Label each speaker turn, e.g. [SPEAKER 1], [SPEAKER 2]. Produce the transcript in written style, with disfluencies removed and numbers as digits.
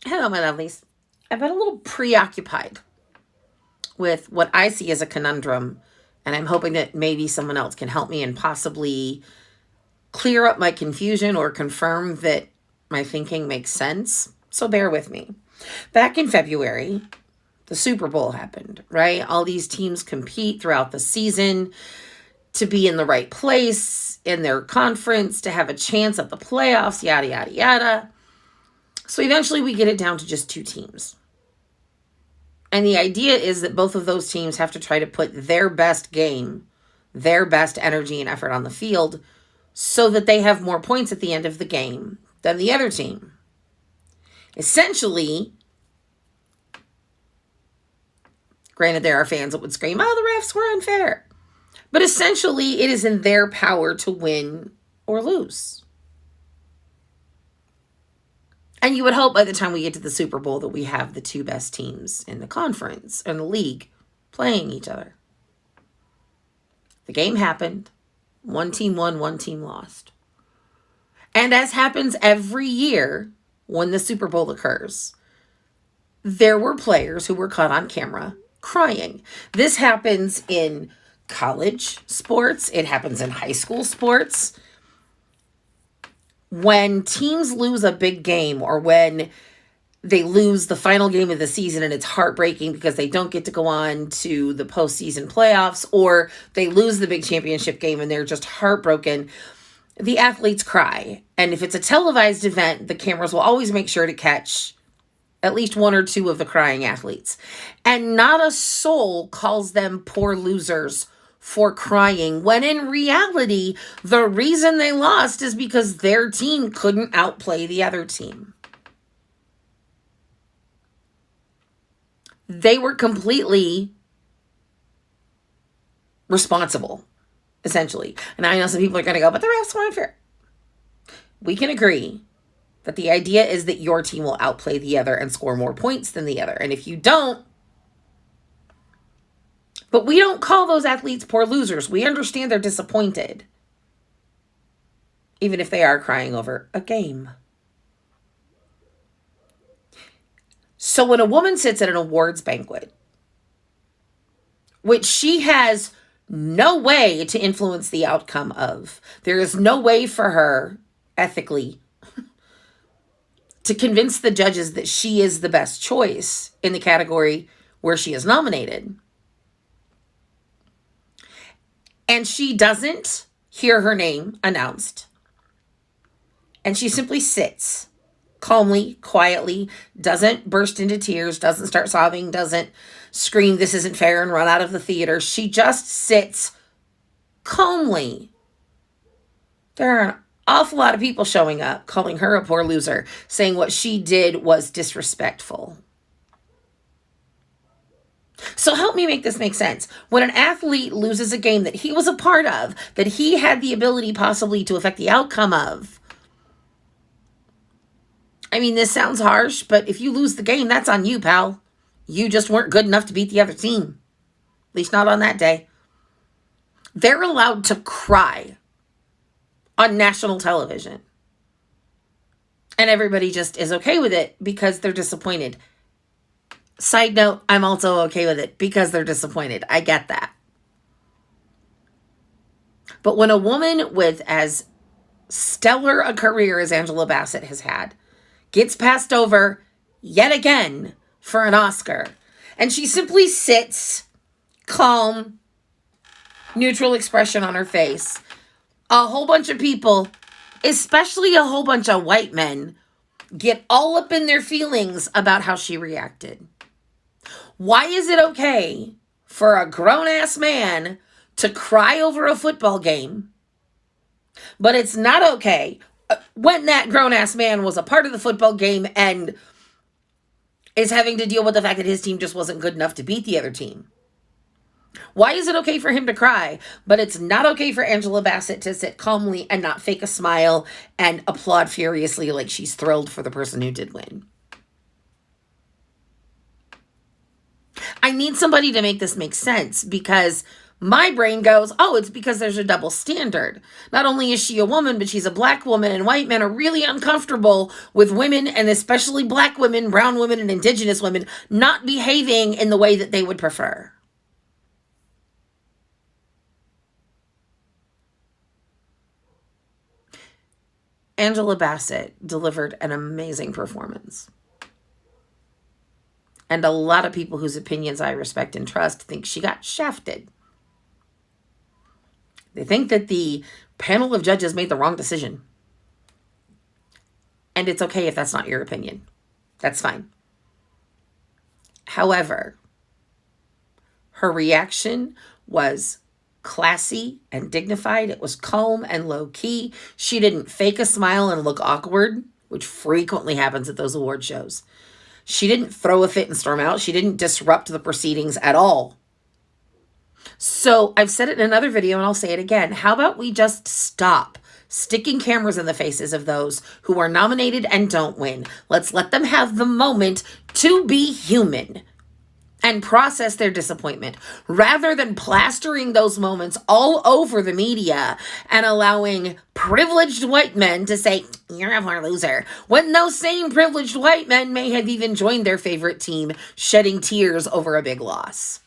[SPEAKER 1] Hello, my lovelies. I've been a little preoccupied with what I see as a conundrum, and I'm hoping that maybe someone else can help me and possibly clear up my confusion or confirm that my thinking makes sense. So bear with me. Back in February, the Super Bowl happened, right? All these teams compete throughout the season to be in the right place in their conference, to have a chance at the playoffs, yada, yada, yada. So eventually we get it down to just two teams. And the idea is that both of those teams have to try to put their best game, their best energy and effort on the field so that they have more points at the end of the game than the other team. Essentially, granted, there are fans that would scream, oh, the refs were unfair. But essentially, it is in their power to win or lose. And you would hope by the time we get to the Super Bowl that we have the two best teams in the conference and the league playing each other. The game happened. One team won, one team lost. And as happens every year when the Super Bowl occurs, there were players who were caught on camera crying. This happens in college sports. It happens in high school sports. When teams lose a big game or when they lose the final game of the season and it's heartbreaking because they don't get to go on to the postseason playoffs, or they lose the big championship game and they're just heartbroken, the athletes cry. And if it's a televised event, the cameras will always make sure to catch at least one or two of the crying athletes. And not a soul calls them poor losers for crying, when in reality, the reason they lost is because their team couldn't outplay the other team. They were completely responsible, essentially. And I know some people are going to go, but the refs were unfair. We can agree that the idea is that your team will outplay the other and score more points than the other. And if you don't, but we don't call those athletes poor losers. We understand they're disappointed, even if they are crying over a game. So when a woman sits at an awards banquet, which she has no way to influence the outcome of, there is no way for her, ethically, to convince the judges that she is the best choice in the category where she is nominated. And she doesn't hear her name announced. And she simply sits calmly, quietly, doesn't burst into tears, doesn't start sobbing, doesn't scream, this isn't fair, and run out of the theater. She just sits calmly. There are an awful lot of people showing up, calling her a poor loser, saying what she did was disrespectful. So help me make this make sense. When an athlete loses a game that he was a part of, that he had the ability possibly to affect the outcome of, I mean, this sounds harsh, but if you lose the game, that's on you, pal. You just weren't good enough to beat the other team. At least not on that day. They're allowed to cry on national television. And everybody just is okay with it because they're disappointed. Side note, I'm also okay with it because they're disappointed. I get that. But when a woman with as stellar a career as Angela Bassett has had gets passed over yet again for an Oscar, and she simply sits calm, neutral expression on her face, a whole bunch of people, especially a whole bunch of white men, get all up in their feelings about how she reacted. Why is it okay for a grown-ass man to cry over a football game, but it's not okay when that grown-ass man was a part of the football game and is having to deal with the fact that his team just wasn't good enough to beat the other team? Why is it okay for him to cry, but it's not okay for Angela Bassett to sit calmly and not fake a smile and applaud furiously like she's thrilled for the person who did win? I need somebody to make this make sense, because My brain goes, oh, it's because there's a double standard. Not only is she a woman, but she's a black woman, and white men are really uncomfortable with women, and especially black women, brown women, and indigenous women not behaving in the way that they would prefer. Angela Bassett delivered an amazing performance. And a lot of people whose opinions I respect and trust think she got shafted. They think that the panel of judges made the wrong decision. And it's okay if that's not your opinion. That's fine. However, her reaction was classy and dignified. It was calm and low key. She didn't fake a smile and look awkward, which frequently happens at those award shows. She didn't throw a fit and storm out. She didn't disrupt the proceedings at all. So I've said it in another video and I'll say it again. How about we just stop sticking cameras in the faces of those who are nominated and don't win? Let's let them have the moment to be human and process their disappointment, rather than plastering those moments all over the media and allowing privileged white men to say, you're a poor loser, when those same privileged white men may have even joined their favorite team, shedding tears over a big loss.